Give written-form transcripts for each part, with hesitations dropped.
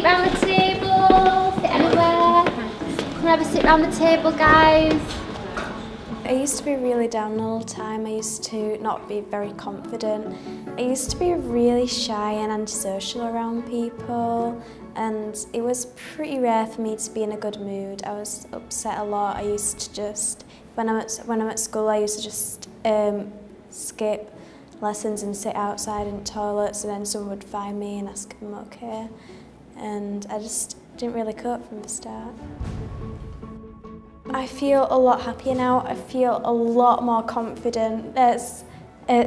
seat round the table, sit anywhere. Come and have a sit round the table, guys. I used to be really down all the time. I used to not be very confident. I used to be really shy and antisocial around people, and it was pretty rare for me to be in a good mood. I was upset a lot. I used to just, when I'm at school, I used to just skip lessons and sit outside in toilets, and then someone would find me and ask if I'm okay. And I just didn't really cope from the start. I feel a lot happier now. I feel a lot more confident. There's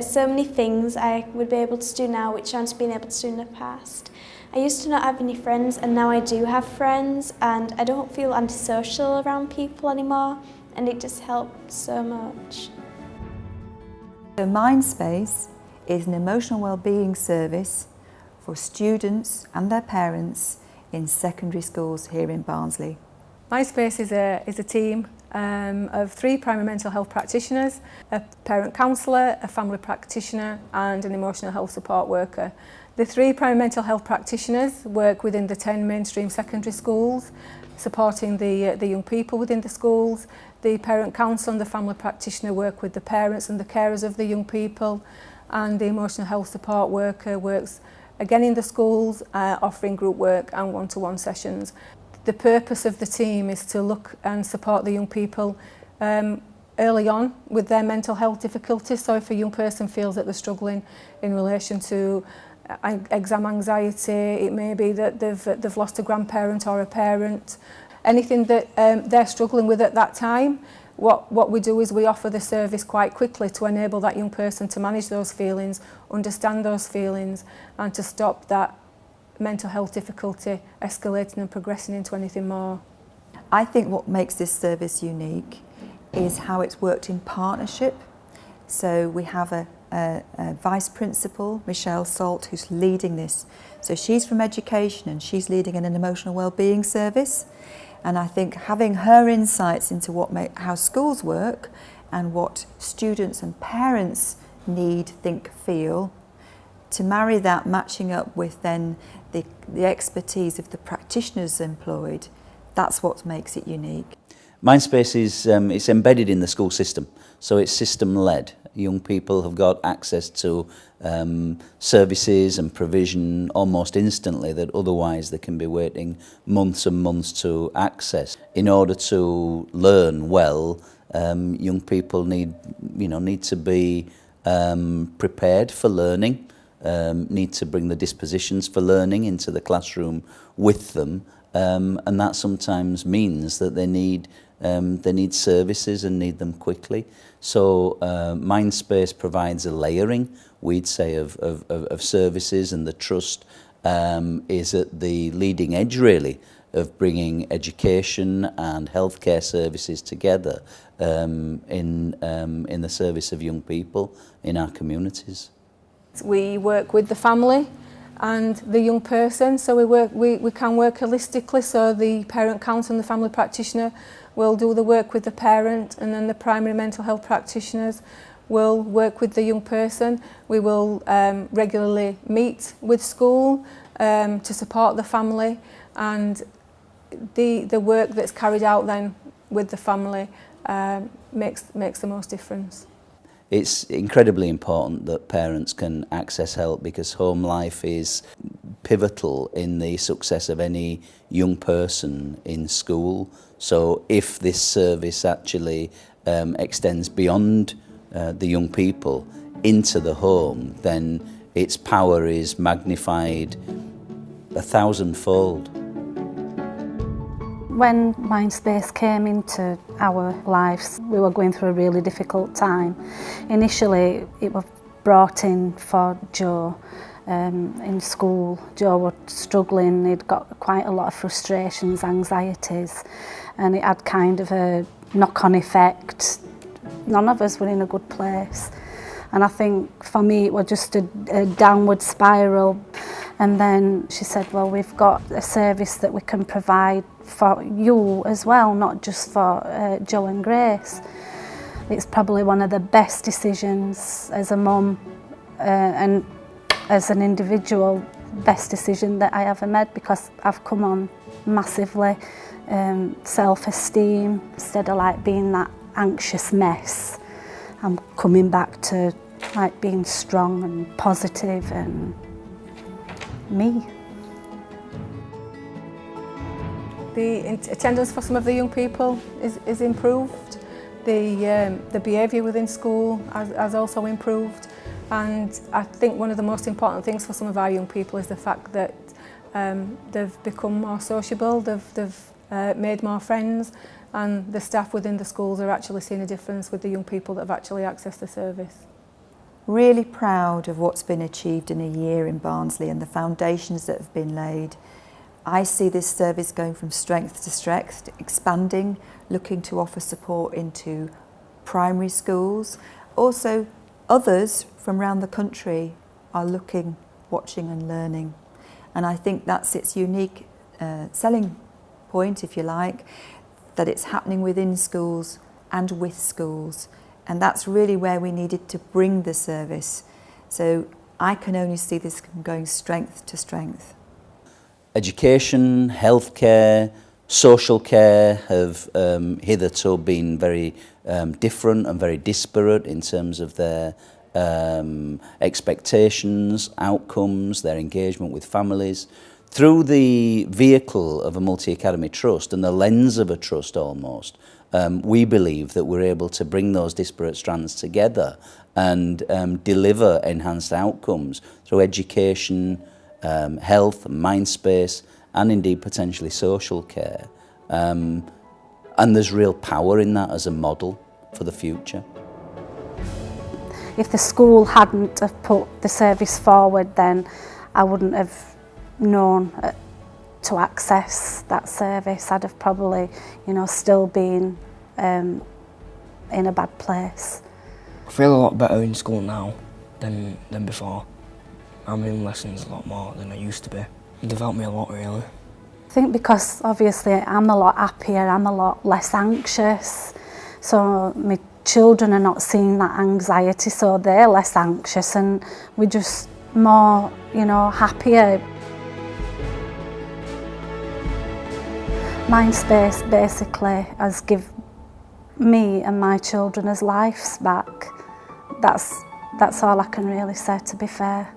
so many things I would be able to do now which I haven't been able to do in the past. I used to not have any friends, and now I do have friends, and I don't feel antisocial around people anymore, and it just helped so much. So MindSpace is an emotional wellbeing service for students and their parents in secondary schools here in Barnsley. MindSpace is a team of 3 primary mental health practitioners, a parent counsellor, a family practitioner and an emotional health support worker. The 3 primary mental health practitioners work within the 10 mainstream secondary schools, supporting the young people within the schools. The parent counsellor and the family practitioner work with the parents and the carers of the young people, and the emotional health support worker works again in the schools, offering group work and one-to-one sessions. The purpose of the team is to look and support the young people early on with their mental health difficulties. So if a young person feels that they're struggling in relation to exam anxiety, it may be that they've lost a grandparent or a parent, anything that they're struggling with at that time, what we do is we offer the service quite quickly to enable that young person to manage those feelings, understand those feelings, and to stop that mental health difficulty escalating and progressing into anything more. I think what makes this service unique is how it's worked in partnership. So we have a vice principal, Michelle Salt, who's leading this. So she's from education and she's leading an emotional wellbeing service. And I think having her insights into how schools work and what students and parents need, think, feel, to marry that, matching up with then the expertise of the practitioners employed, that's what makes it unique. MindSpace is it's embedded in the school system, so it's system-led. Young people have got access to services and provision almost instantly that otherwise they can be waiting months and months to access. In order to learn well, young people need to be prepared for learning, need to bring the dispositions for learning into the classroom with them, and that sometimes means that they need services and need them quickly. So MindSpace provides a layering, we'd say, of services, and the trust is at the leading edge really of bringing education and healthcare services together in the service of young people in our communities. We work with the family and the young person, so we can work holistically. So the parent counsellor and the family practitioner will do the work with the parent, and then the primary mental health practitioners will work with the young person. We will regularly meet with school to support the family, and the work that's carried out then with the family makes the most difference. It's incredibly important that parents can access help, because home life is pivotal in the success of any young person in school. So if this service actually extends beyond the young people into the home, then its power is magnified 1,000-fold. When MindSpace came into our lives, we were going through a really difficult time. Initially, it was brought in for Joe in school. Joe was struggling, he'd got quite a lot of frustrations, anxieties, and it had kind of a knock-on effect. None of us were in a good place. And I think for me it was just a downward spiral. And then she said, well, we've got a service that we can provide for you as well, not just for Joe and Grace. It's probably one of the best decisions as a mum and as an individual best decision that I ever made, because I've come on massively. Self-esteem, instead of like being that anxious mess, I'm coming back to like being strong and positive and me. The attendance for some of the young people is improved. The behaviour within school has also improved, and I think one of the most important things for some of our young people is the fact that they've become more sociable, they've made more friends, and the staff within the schools are actually seeing a difference with the young people that have actually accessed the service. Really proud of what's been achieved in a year in Barnsley and the foundations that have been laid. I see this service going from strength to strength, expanding, looking to offer support into primary schools. Also, others from around the country are looking, watching and learning. And I think that's its unique selling point, if you like, that it's happening within schools and with schools. And that's really where we needed to bring the service. So I can only see this going strength to strength. Education, healthcare, social care have hitherto been very different and very disparate in terms of their expectations, outcomes, their engagement with families. Through the vehicle of a multi-academy trust and the lens of a trust almost, we believe that we're able to bring those disparate strands together and deliver enhanced outcomes through education, health, MindSpace, and indeed potentially social care. And there's real power in that as a model for the future. If the school hadn't have put the service forward, then I wouldn't have known to access that service. I'd have probably, still been in a bad place. I feel a lot better in school now than before. I'm in lessons a lot more than I used to be. They've helped me a lot, really. I think because obviously I'm a lot happier, I'm a lot less anxious, so my children are not seeing that anxiety, so they're less anxious and we're just more, happier. MindSpace basically has given me and my children as lives back. That's all I can really say, to be fair.